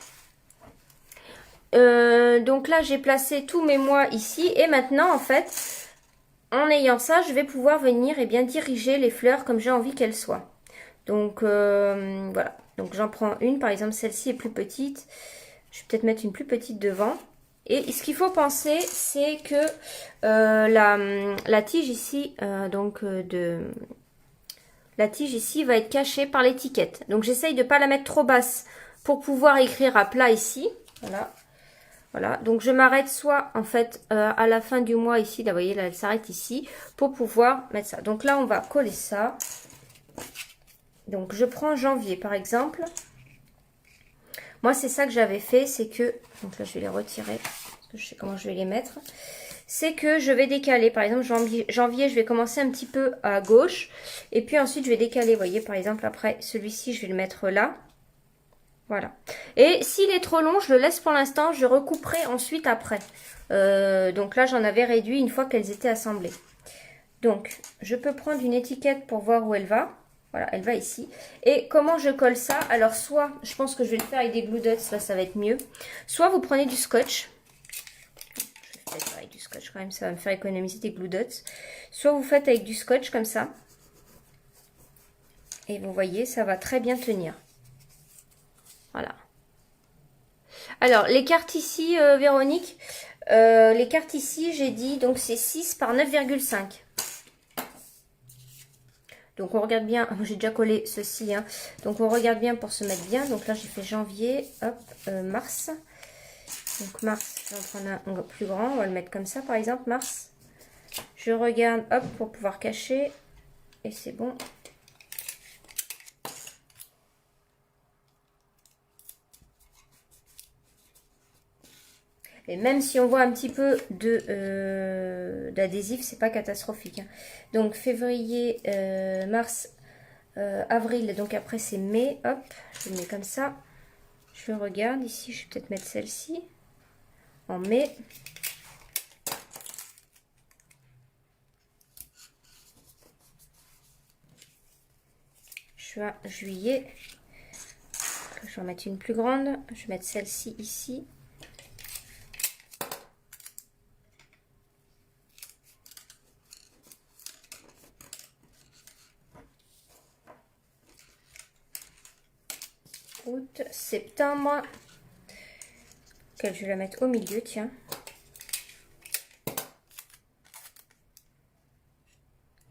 Donc là, j'ai placé tous mes mois ici. Et maintenant, en fait, en ayant ça, je vais pouvoir venir et bien diriger les fleurs comme j'ai envie qu'elles soient. Donc, voilà. Donc, j'en prends une. Par exemple, celle-ci est plus petite. Je vais peut-être mettre une plus petite devant. Et ce qu'il faut penser, c'est que la tige ici, la tige ici va être cachée par l'étiquette. Donc j'essaye de ne pas la mettre trop basse pour pouvoir écrire à plat ici. Voilà. Voilà. Donc je m'arrête soit en fait à la fin du mois ici, là vous voyez, là elle s'arrête ici, pour pouvoir mettre ça. Donc là on va coller ça. Donc je prends janvier par exemple. Moi, c'est ça que j'avais fait, c'est que... Donc là, je vais les retirer, parce que je sais comment je vais les mettre. C'est que je vais décaler. Par exemple, janvier, je vais commencer un petit peu à gauche. Et puis ensuite, je vais décaler. Vous voyez, par exemple, après, celui-ci, je vais le mettre là. Voilà. Et s'il est trop long, je le laisse pour l'instant. Je recouperai ensuite après. Donc là, j'en avais réduit une fois qu'elles étaient assemblées. Donc, je peux prendre une étiquette pour voir où elle va. Voilà, elle va ici. Et comment je colle ça? Alors, soit, je pense que je vais le faire avec des glue dots, là, ça va être mieux. Soit, vous prenez du scotch. Je vais peut-être avec du scotch quand même, ça va me faire économiser des glue dots. Soit vous faites avec du scotch comme ça. Et vous voyez, ça va très bien tenir. Voilà. Alors, les cartes ici, Véronique, les cartes ici, j'ai dit, donc c'est 6 par 9,5. Donc on regarde bien, j'ai déjà collé ceci, hein. Donc on regarde bien pour se mettre bien. Donc là j'ai fait janvier, hop, mars. Donc mars, je vais en prendre un plus grand, on va le mettre comme ça par exemple, mars. Je regarde, hop, pour pouvoir cacher. Et c'est bon. Et même si on voit un petit peu d'adhésif, c'est pas catastrophique, hein. Donc février, mars, avril, donc après c'est mai, hop, je le mets comme ça. Je regarde ici, je vais peut-être mettre celle-ci en mai. Juin, juillet. Je vais en mettre une plus grande. Je vais mettre celle-ci ici. Août, septembre. Je vais la mettre au milieu, tiens.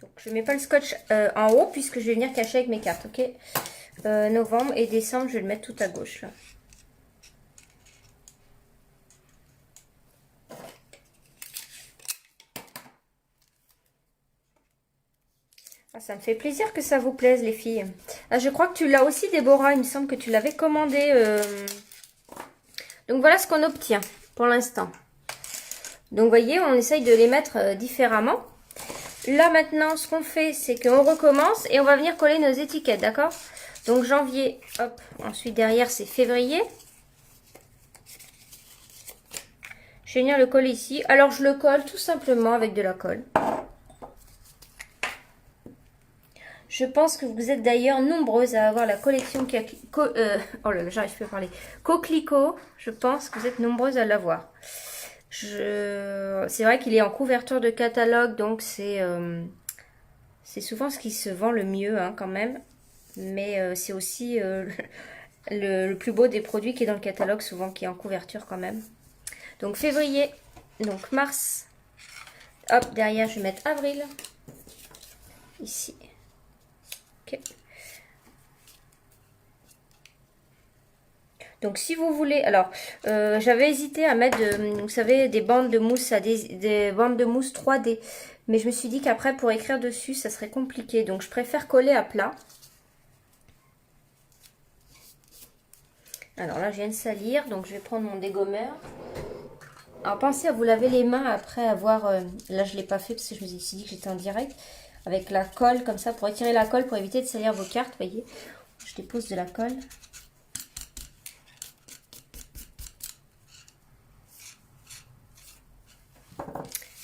Donc je ne mets pas le scotch en haut puisque je vais venir cacher avec mes cartes, ok. Novembre et décembre, je vais le mettre tout à gauche là. Ah, ça me fait plaisir que ça vous plaise les filles. Ah, je crois que tu l'as aussi Déborah, il me semble que tu l'avais commandé. Donc voilà ce qu'on obtient pour l'instant. Donc vous voyez, on essaye de les mettre différemment. Là maintenant, ce qu'on fait, c'est qu'on recommence et on va venir coller nos étiquettes, d'accord? Donc janvier, hop, ensuite derrière c'est février. Je vais venir le coller ici. Alors je le colle tout simplement avec de la colle. Je pense que vous êtes d'ailleurs nombreuses à avoir la collection qui a... oh là là, j'arrive plus à parler. Coquelicot, je pense que vous êtes nombreuses à l'avoir. C'est vrai qu'il est en couverture de catalogue, donc c'est souvent ce qui se vend le mieux, hein, quand même. Mais c'est aussi le plus beau des produits qui est dans le catalogue, souvent qui est en couverture quand même. Donc février, donc mars. Hop, derrière je vais mettre avril. Ici. Ok. Donc si vous voulez, alors j'avais hésité à mettre, vous savez, des bandes de mousse, des bandes de mousse 3D. Mais je me suis dit qu'après pour écrire dessus, ça serait compliqué. Donc je préfère coller à plat. Alors là, je viens de salir, donc je vais prendre mon dégommeur. Alors pensez à vous laver les mains après avoir... là, je ne l'ai pas fait parce que je me suis dit que j'étais en direct. Avec la colle, comme ça, pour étirer la colle, pour éviter de salir vos cartes, vous voyez. Je dépose de la colle.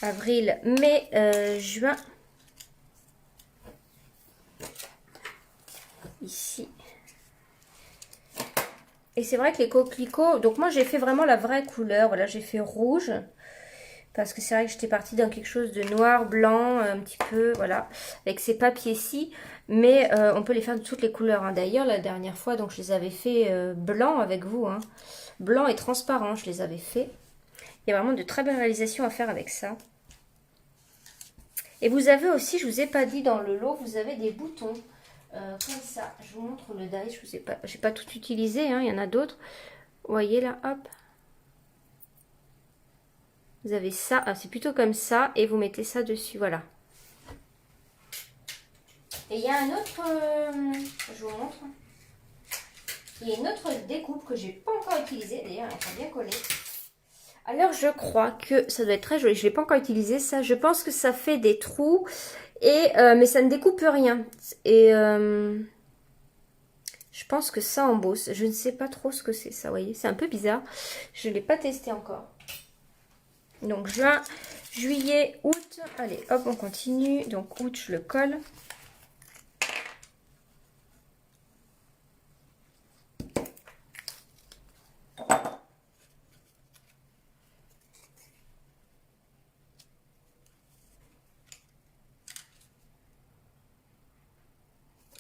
Avril, mai, juin. Ici. Et c'est vrai que les coquelicots... Donc moi, j'ai fait vraiment la vraie couleur. Voilà, j'ai fait rouge. Parce que c'est vrai que j'étais partie dans quelque chose de noir, blanc, un petit peu, voilà, avec ces papiers-ci. Mais on peut les faire de toutes les couleurs, hein. D'ailleurs, la dernière fois, donc je les avais fait blanc avec vous, hein. Blanc et transparent, je les avais fait. Il y a vraiment de très belles réalisations à faire avec ça. Et vous avez aussi, je vous ai pas dit dans le lot, vous avez des boutons comme ça. Je vous montre le die, je vous ai pas, j'ai pas tout utilisé, hein, il y en a d'autres. Vous voyez là, hop. Vous avez ça, ah, c'est plutôt comme ça, et vous mettez ça dessus, voilà. Et il y a un autre, je vous montre. Il y a une autre découpe que j'ai pas encore utilisée, d'ailleurs elle est bien collée. Alors je crois que ça doit être très joli, je l'ai pas encore utilisé ça, je pense que ça fait des trous, et mais ça ne découpe rien. Et je pense que ça embosse, je ne sais pas trop ce que c'est ça, vous voyez, c'est un peu bizarre. Je ne l'ai pas testé encore. Donc juin, juillet, août. Allez, hop, on continue. Donc août, je le colle.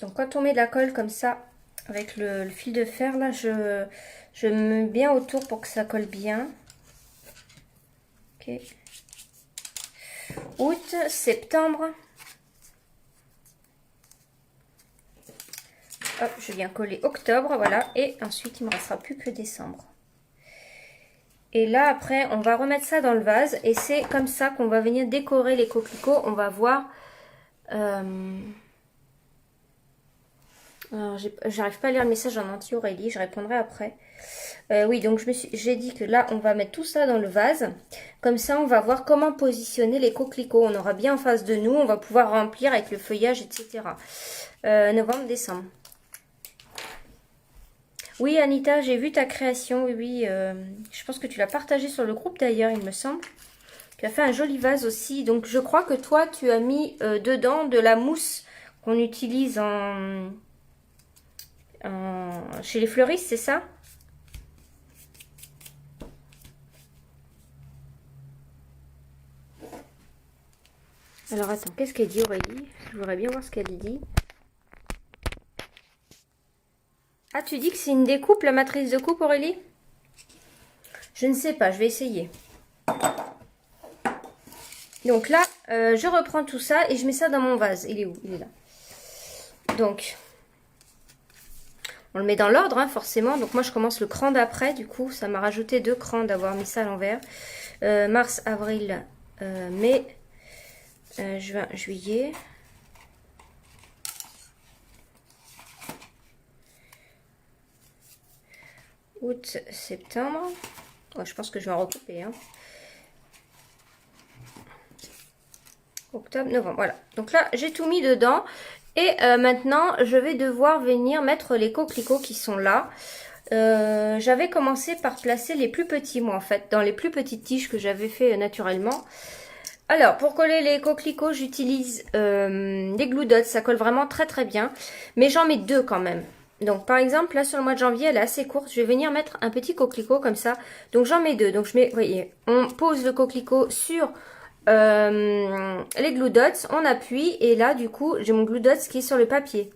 Donc quand on met de la colle comme ça, avec le fil de fer, là, je me mets bien autour pour que ça colle bien. Ok. Août, septembre. Hop, je viens coller octobre, voilà. Et ensuite, il ne me restera plus que décembre. Et là, après, on va remettre ça dans le vase. Et c'est comme ça qu'on va venir décorer les coquelicots. On va voir... Alors, j'arrive pas à lire le message en entier, Aurélie. Je répondrai après. Oui, donc j'ai dit que là, on va mettre tout ça dans le vase. Comme ça, on va voir comment positionner les coquelicots. On aura bien en face de nous. On va pouvoir remplir avec le feuillage, etc. Novembre, décembre. Oui, Anita, j'ai vu ta création. Oui, oui. Je pense que tu l'as partagé sur le groupe d'ailleurs, il me semble. Tu as fait un joli vase aussi. Donc, je crois que toi, tu as mis dedans de la mousse qu'on utilise chez les fleuristes, c'est ça? Alors, attends, qu'est-ce qu'elle dit, Aurélie? Je voudrais bien voir ce qu'elle dit. Ah, tu dis que c'est une découpe, la matrice de coupe, Aurélie? Je ne sais pas, je vais essayer. Donc là, je reprends tout ça et je mets ça dans mon vase. Il est où? Il est là. Donc, on le met dans l'ordre, hein, forcément. Donc moi, je commence le cran d'après. Du coup, ça m'a rajouté 2 crans d'avoir mis ça à l'envers. Mars, avril, mai, juin, juillet. Août, septembre. Ouais, je pense que je vais en recouper. Hein. Octobre, novembre, voilà. Donc là, j'ai tout mis dedans. Et maintenant, je vais devoir venir mettre les coquelicots qui sont là. J'avais commencé par placer les plus petits, moi, en fait, dans les plus petites tiges que j'avais fait naturellement. Alors, pour coller les coquelicots, j'utilise des Glue Dots. Ça colle vraiment très très bien. Mais j'en mets 2 quand même. Donc, par exemple, là, sur le mois de janvier, elle est assez courte. Je vais venir mettre un petit coquelicot comme ça. Donc, j'en mets 2. Donc, je mets, vous voyez, on pose le coquelicot sur les Glue Dots. On appuie. Et là, du coup, j'ai mon Glue Dots qui est sur le papier.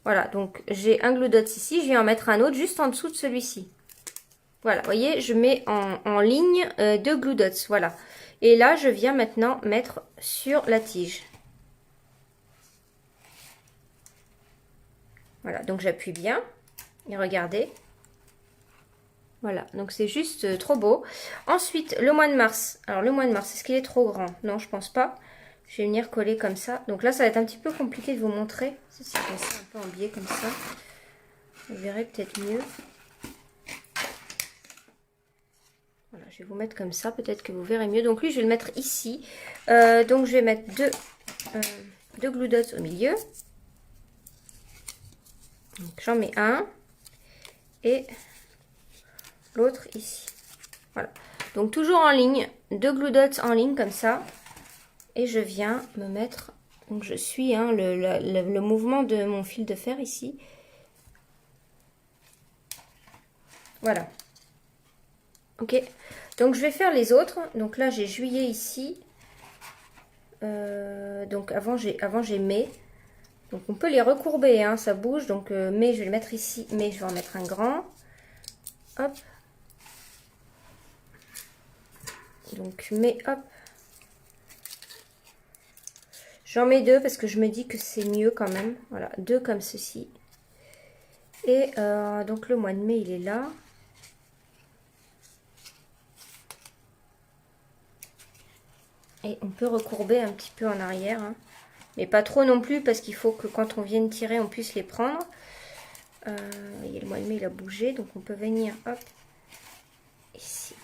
Voilà. Donc, j'ai un Glue Dots ici. Je vais en mettre un autre juste en dessous de celui-ci. Voilà. Vous voyez, je mets en ligne 2 Glue Dots. Voilà. Et là, je viens maintenant mettre sur la tige. Voilà, donc j'appuie bien. Et regardez. Voilà, donc c'est juste trop beau. Ensuite, le mois de mars. Alors, le mois de mars, est-ce qu'il est trop grand? Non, je pense pas. Je vais venir coller comme ça. Donc là, ça va être un petit peu compliqué de vous montrer. Si c'est un peu en biais comme ça. Vous verrez peut-être mieux. Voilà, je vais vous mettre comme ça. Peut-être que vous verrez mieux. Donc lui, je vais le mettre ici. Donc je vais mettre deux Glue Dots au milieu. J'en mets un. Et l'autre ici. Voilà. Donc toujours en ligne. 2 Glue Dots en ligne comme ça. Et je viens me mettre... Donc je suis hein, le mouvement de mon fil de fer ici. Voilà. Ok. Donc je vais faire les autres. Donc là j'ai juillet ici. Donc avant j'ai mai. Donc on peut les recourber, hein, ça bouge. Donc mai je vais le mettre ici. Mai je vais en mettre un grand. Hop. Donc mai, hop. J'en mets 2 parce que je me dis que c'est mieux quand même. Voilà, 2 comme ceci. Et donc le mois de mai, il est là. Et on peut recourber un petit peu en arrière. Hein. Mais pas trop non plus parce qu'il faut que quand on vienne tirer, on puisse les prendre. Vous voyez, le mois de mai, il a bougé. Donc on peut venir, hop, ici.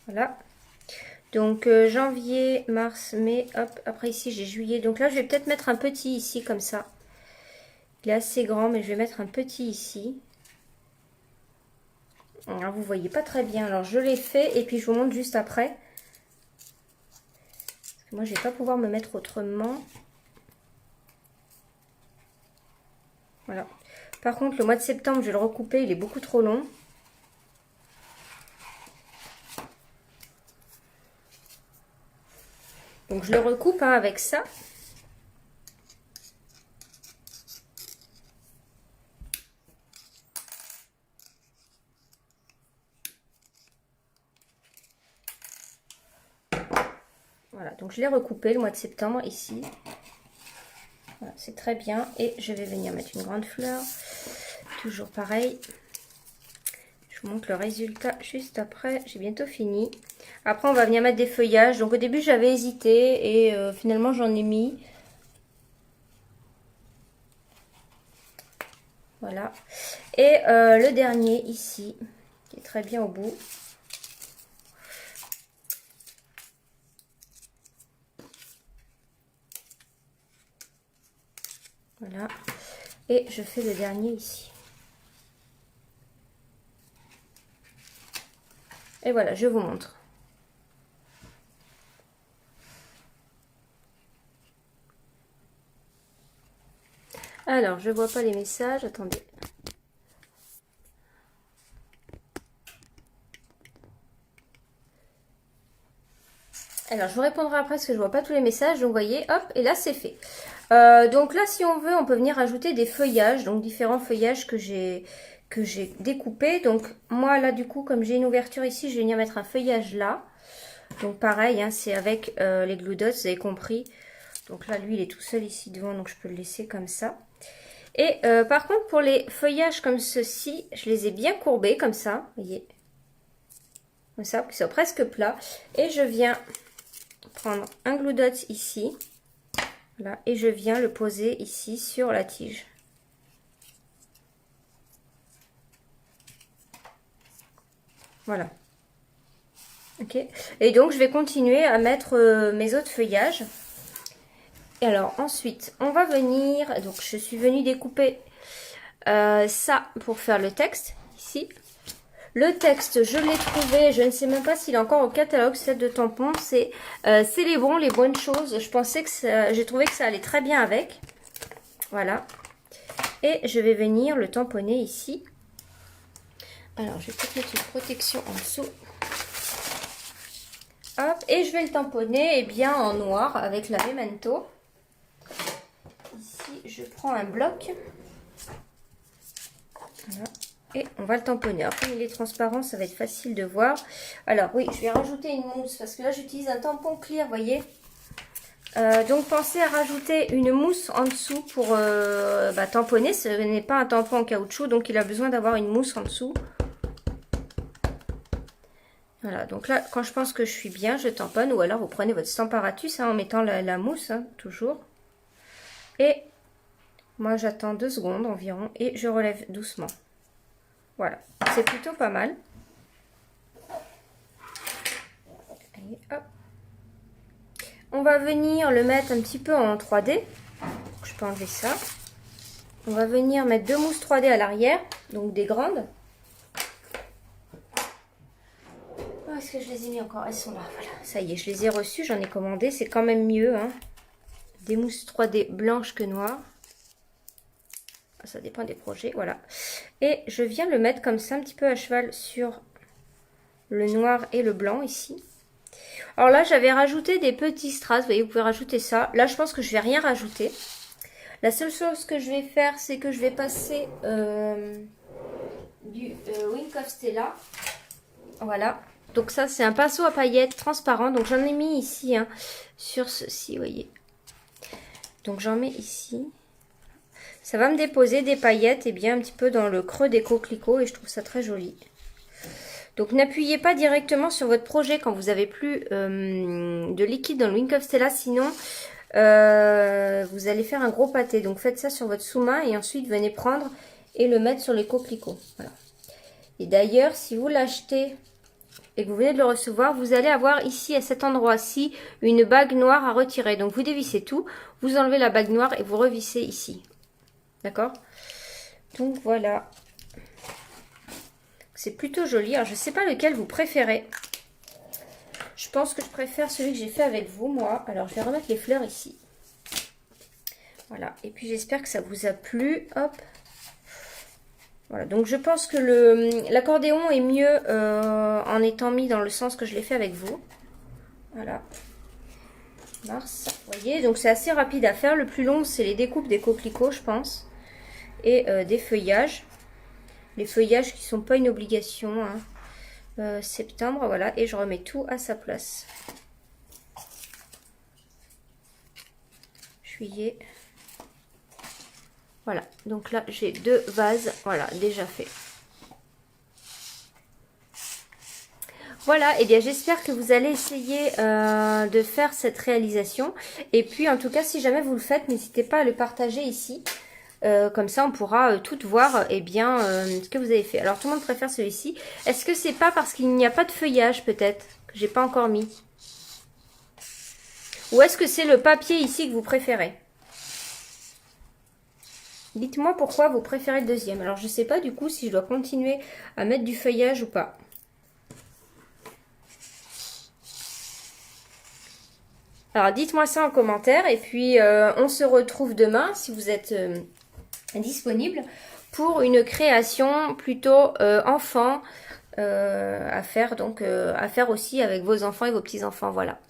Voilà. Donc janvier, mars, mai, hop. Après ici, j'ai juillet. Donc là, je vais peut-être mettre un petit ici comme ça. Il est assez grand, mais je vais mettre un petit ici. Alors, vous voyez pas très bien. Alors, je l'ai fait et puis je vous montre juste après. Parce que moi, je vais pas pouvoir me mettre autrement. Voilà. Par contre, le mois de septembre, je vais le recouper. Il est beaucoup trop long. Donc, je le recoupe hein, avec ça. Voilà, donc je l'ai recoupé le mois de septembre ici. Voilà, c'est très bien. Et je vais venir mettre une grande fleur. Toujours pareil. Je vous montre le résultat juste après. J'ai bientôt fini. Après, on va venir mettre des feuillages. Donc au début, j'avais hésité et finalement, j'en ai mis. Voilà. Et le dernier ici, qui est très bien au bout. Voilà. Et je fais le dernier ici. Et voilà, je vous montre. Alors, je vois pas les messages. Attendez. Alors, je vous répondrai après parce que je vois pas tous les messages. Donc, vous voyez, hop, et là, c'est fait. Donc là, si on veut, on peut venir ajouter des feuillages. Donc, différents feuillages que j'ai découpés. Donc, moi, là, du coup, comme j'ai une ouverture ici, je vais venir mettre un feuillage là. Donc, pareil, hein, c'est avec les glue dots, vous avez compris. Donc là, lui, il est tout seul ici devant, donc je peux le laisser comme ça. Et par contre, pour les feuillages comme ceci, je les ai bien courbés comme ça, vous voyez. Comme ça, pour qu'ils soient presque plats. Et je viens prendre un glue dot ici. Voilà, et je viens le poser ici sur la tige. Voilà. Ok. Et donc, je vais continuer à mettre mes autres feuillages. Et alors, ensuite, on va venir... Donc, je suis venue découper ça pour faire le texte, ici. Le texte, je l'ai trouvé, je ne sais même pas s'il est encore au catalogue, cette de tampons. C'est célébrons les bonnes choses. Je pensais que j'ai trouvé que ça allait très bien avec. Voilà. Et je vais venir le tamponner ici. Alors, je vais peut-être mettre une protection en dessous. Hop, et je vais le tamponner bien en noir avec la Memento. Ici, je prends un bloc. Voilà. Et on va le tamponner. Alors, comme il est transparent, ça va être facile de voir. Alors, oui, je vais rajouter une mousse parce que là, j'utilise un tampon clear, vous voyez. Donc, pensez à rajouter une mousse en dessous pour tamponner. Ce n'est pas un tampon en caoutchouc, donc il a besoin d'avoir une mousse en dessous. Voilà, donc là, quand je pense que je suis bien, je tamponne. Ou alors, vous prenez votre Stamparatus en mettant la mousse, hein, toujours. Et moi, j'attends 2 secondes environ et je relève doucement. Voilà, c'est plutôt pas mal. Allez, hop. On va venir le mettre un petit peu en 3D. Je peux enlever ça. On va venir mettre 2 mousses 3D à l'arrière, donc des grandes. Oh, est-ce que je les ai mis encore? Elles sont là, voilà. Ça y est, je les ai reçues, j'en ai commandé. C'est quand même mieux, hein. Des mousses 3D blanches que noires. Ça dépend des projets, voilà. Et je viens le mettre comme ça, un petit peu à cheval sur le noir et le blanc ici. Alors là, j'avais rajouté des petits strass, vous voyez, vous pouvez rajouter ça. Là, je pense que je vais rien rajouter. La seule chose que je vais faire, c'est que je vais passer du Wink of Stella. Voilà. Donc ça, c'est un pinceau à paillettes transparent. Donc j'en ai mis ici, hein, sur ceci, vous voyez. Donc j'en mets ici. Ça va me déposer des paillettes et bien un petit peu dans le creux des coquelicots et je trouve ça très joli. Donc n'appuyez pas directement sur votre projet quand vous avez plus de liquide dans le Wink of Stella, sinon vous allez faire un gros pâté. Donc faites ça sur votre sous-main et ensuite venez prendre et le mettre sur les coquelicots. Voilà. Et d'ailleurs, si vous l'achetez et que vous venez de le recevoir, vous allez avoir ici à cet endroit-ci une bague noire à retirer. Donc vous dévissez tout, vous enlevez la bague noire et vous revissez ici. D'accord? Donc voilà. C'est plutôt joli. Alors je ne sais pas lequel vous préférez. Je pense que je préfère celui que j'ai fait avec vous, moi. Alors je vais remettre les fleurs ici. Voilà. Et puis j'espère que ça vous a plu. Hop. Voilà. Donc je pense que l'accordéon est mieux en étant mis dans le sens que je l'ai fait avec vous. Voilà. Mars. Vous voyez, donc c'est assez rapide à faire. Le plus long, c'est les découpes des coquelicots, je pense. Et des feuillages. Les feuillages qui ne sont pas une obligation. Hein. Septembre, voilà. Et je remets tout à sa place. appuyer. Voilà, donc là j'ai 2 vases, voilà, déjà fait. Voilà, et bien j'espère que vous allez essayer de faire cette réalisation. Et puis en tout cas, si jamais vous le faites, n'hésitez pas à le partager ici. Comme ça, on pourra toutes voir ce que vous avez fait. Alors tout le monde préfère celui-ci. Est-ce que c'est pas parce qu'il n'y a pas de feuillage peut-être que j'ai pas encore mis? Ou est-ce que c'est le papier ici que vous préférez? Dites-moi pourquoi vous préférez le deuxième. Alors je sais pas du coup si je dois continuer à mettre du feuillage ou pas. Alors dites-moi ça en commentaire et puis on se retrouve demain si vous êtes disponible pour une création plutôt enfant à faire aussi avec vos enfants et vos petits-enfants. Voilà.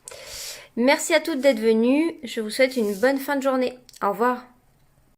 Merci à toutes d'être venues. Je vous souhaite une bonne fin de journée. Au revoir.